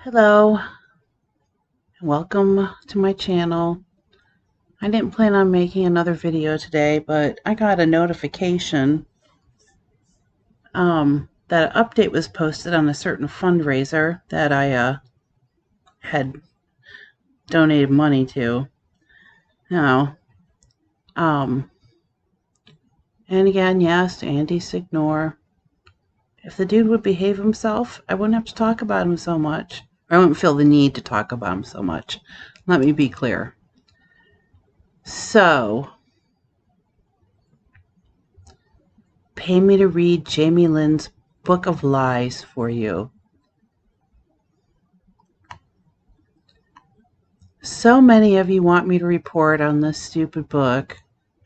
Hello, and welcome to my channel. I didn't plan on making another video today, but I got a notification that an update was posted on a certain fundraiser that I had donated money to. Now, and again, yes, Andy Signore. If the dude would behave himself, I wouldn't have to talk about him so much. I wouldn't feel the need to talk about him so much. Let me be clear. So, pay me to read Jamie Lynn's Book of Lies for you. So many of you want me to report on this stupid book.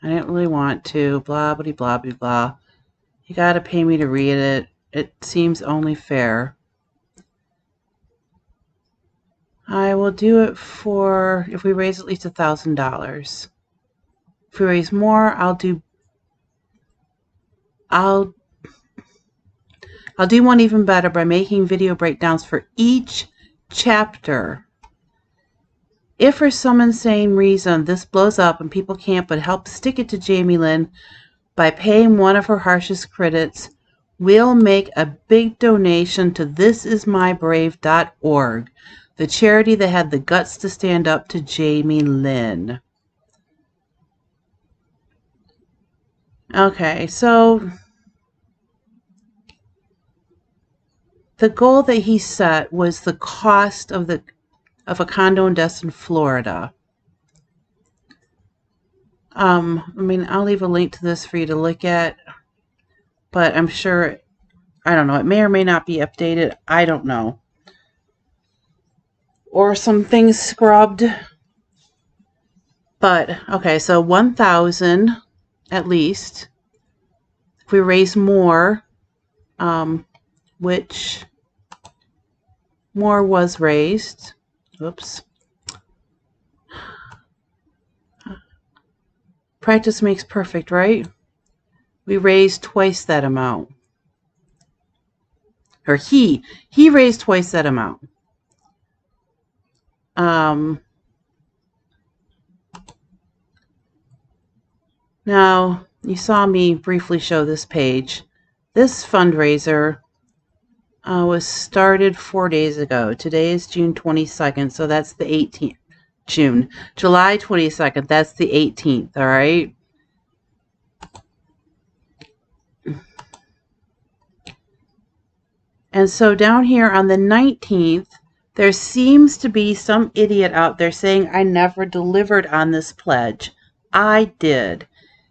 I didn't really want to, blah, blah, blah, blah, blah. You gotta pay me to read it. It seems only fair. I will do it for, if we raise at least $1,000. If we raise more, I'll do one even better by making video breakdowns for each chapter. If for some insane reason this blows up and people can't but help stick it to Jamie Lynn by paying one of her harshest critics, we'll make a big donation to thisismybrave.org, the charity that had the guts to stand up to Jamie Lynn. Okay, so the goal that he set was the cost of a condo in Destin, Florida. I mean, I'll leave a link to this for you to look at, but I'm sure, I don't know, it may or may not be updated. I don't know. Or some things scrubbed. But, okay, so 1,000 at least. If we raise more, which more was raised. Oops. Practice makes perfect, right? We raised twice that amount. Or he raised twice that amount. Now, you saw me briefly show this page. This fundraiser was started 4 days ago. Today is June 22nd, so that's the 18th. July 22nd, that's the 18th, all right? And so down here on the 19th, there seems to be some idiot out there saying I never delivered on this pledge. I did.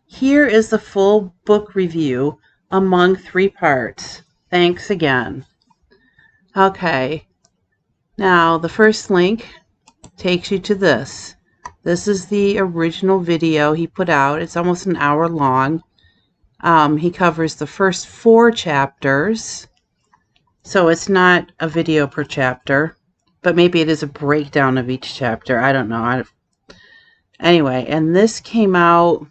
Here is the full book review among 3 parts. Thanks again. Okay. Now, the first link takes you to this. This is the original video he put out. It's almost an hour long. He covers the first 4 chapters. So it's not a video per chapter, but maybe it is a breakdown of each chapter. I don't know. Anyway, and this came out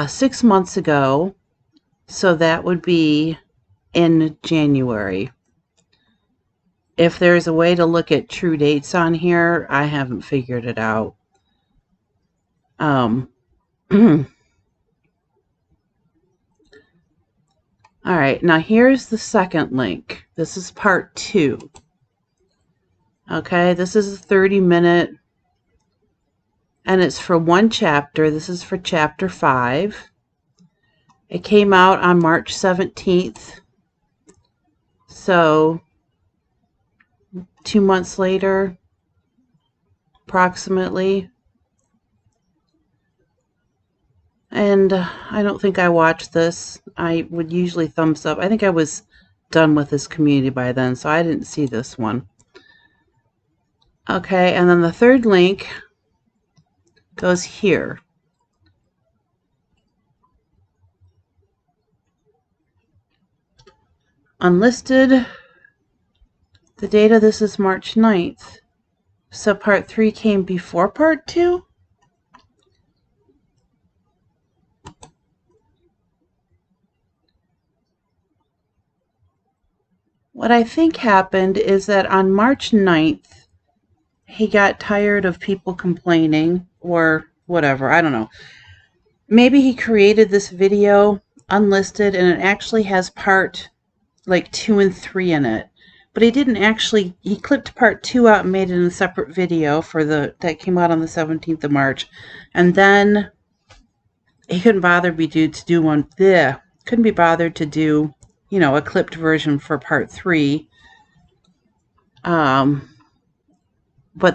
6 months ago, so that would be in January. If there's a way to look at true dates on here, I haven't figured it out. All right, now here's the second link. This is part 2. Okay, this is a 30-minute, and it's for 1 chapter. This is for chapter 5. It came out on March 17th. So 2 months later, approximately. And I don't think I watched this. I would usually thumbs up. I think I was done with this community by then, so I didn't see this one. Okay, and then the third link goes here. Unlisted. The date of this is March 9th. So part 3 came before part 2? What I think happened is that on March 9th, he got tired of people complaining or whatever. I don't know. Maybe he created this video unlisted and it actually has part like 2 and 3 in it. But he didn't actually, he clipped part 2 out and made it in a separate video for that came out on the 17th of March. And then he couldn't bother be to do one. Bleh, couldn't be bothered to do, a clipped version for part 3. But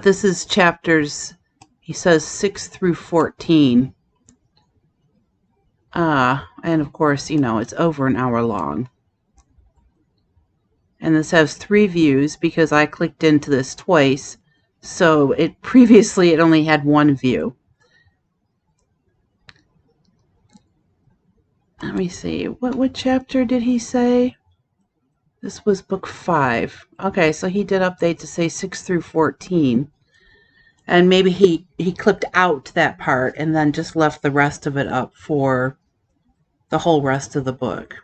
this is chapters, he says 6 through 14. And of course, it's over an hour long. And this has 3 views because I clicked into this twice. So previously it only had 1 view. Let me see. What chapter did he say? This was book 5. Okay, so he did update to say 6 through 14. And maybe he clipped out that part and then just left the rest of it up for the whole rest of the book.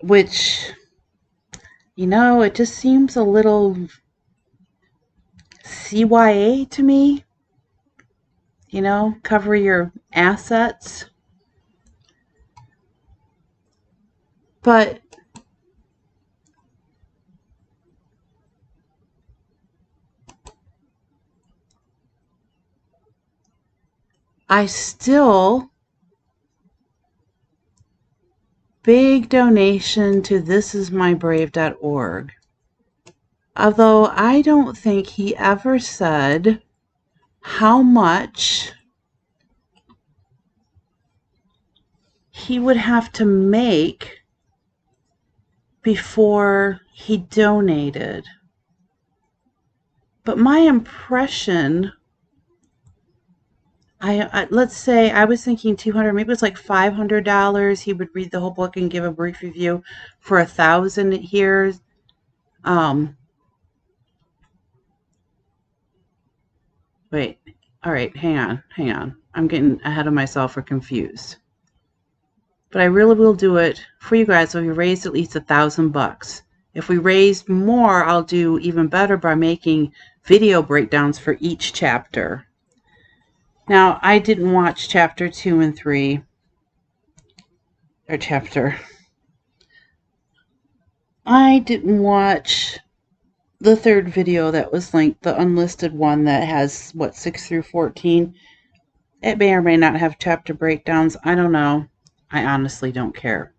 Which, it just seems a little CYA to me. Cover your assets. But I still big donation to thisismybrave.org. Although I don't think he ever said how much he would have to make before he donated. But my impression, let's say I was thinking $200, maybe it's like $500. He would read the whole book and give a brief review for 1,000 here. Wait, all right, hang on. I'm getting ahead of myself or confused. But I really will do it for you guys if we raise at least $1,000. If we raise more, I'll do even better by making video breakdowns for each chapter. Now, I didn't watch chapter 2 and 3. I didn't watch the 3rd video that was linked, the unlisted one that has, 6 through 14. It may or may not have chapter breakdowns. I don't know. I honestly don't care.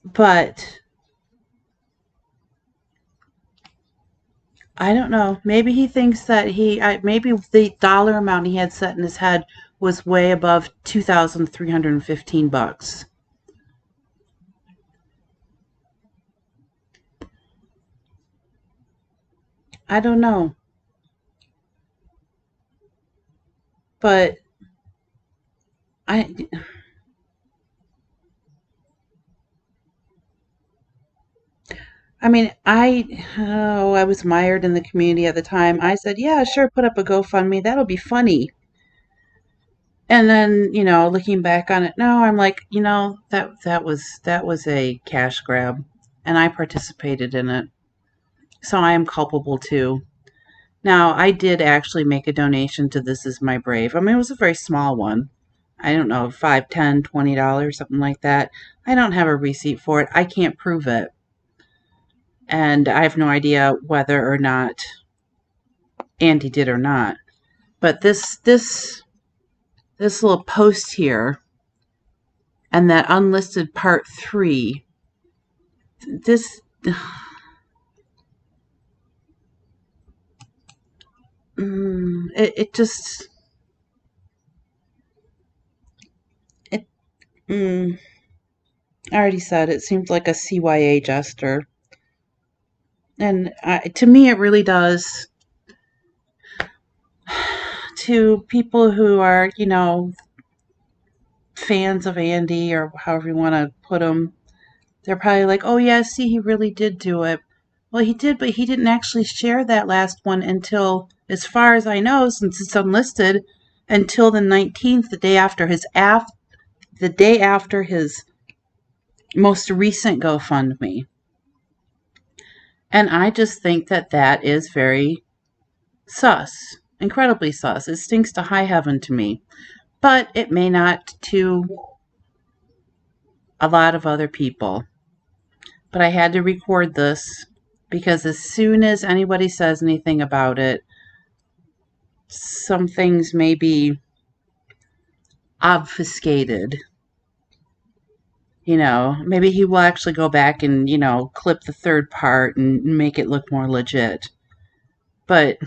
But I don't know. Maybe he thinks that maybe the dollar amount he had set in his head was way above $2,315. I don't know. But I was mired in the community at the time. I said, yeah, sure, put up a GoFundMe. That'll be funny. And then, looking back on it now, I'm like, that was a cash grab, and I participated in it. So I am culpable too. Now, I did actually make a donation to This Is My Brave. It was a very small one. I don't know, $5, $10, $20, something like that. I don't have a receipt for it. I can't prove it. And I have no idea whether or not Andy did or not. But this little post here and that unlisted part 3, it just, I already said it seems like a CYA gesture. And to me, it really does. To people who are, fans of Andy or however you want to put him, they're probably like, oh, yeah, see, he really did do it. Well, he did, but he didn't actually share that last one until, as far as I know, since it's unlisted, until the 19th, the day after his most recent GoFundMe. And I just think that that is very sus, incredibly sus. It stinks to high heaven to me, but it may not to a lot of other people. But I had to record this because as soon as anybody says anything about it, some things may be obfuscated. Maybe he will actually go back and, clip the third part and make it look more legit. But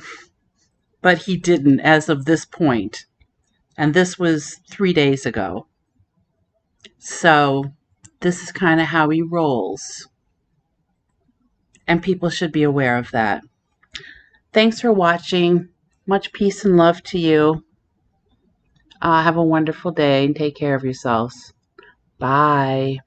he didn't as of this point. And this was 3 days ago. So this is kind of how he rolls. And people should be aware of that. Thanks for watching. Much peace and love to you. Have a wonderful day and take care of yourselves. Bye.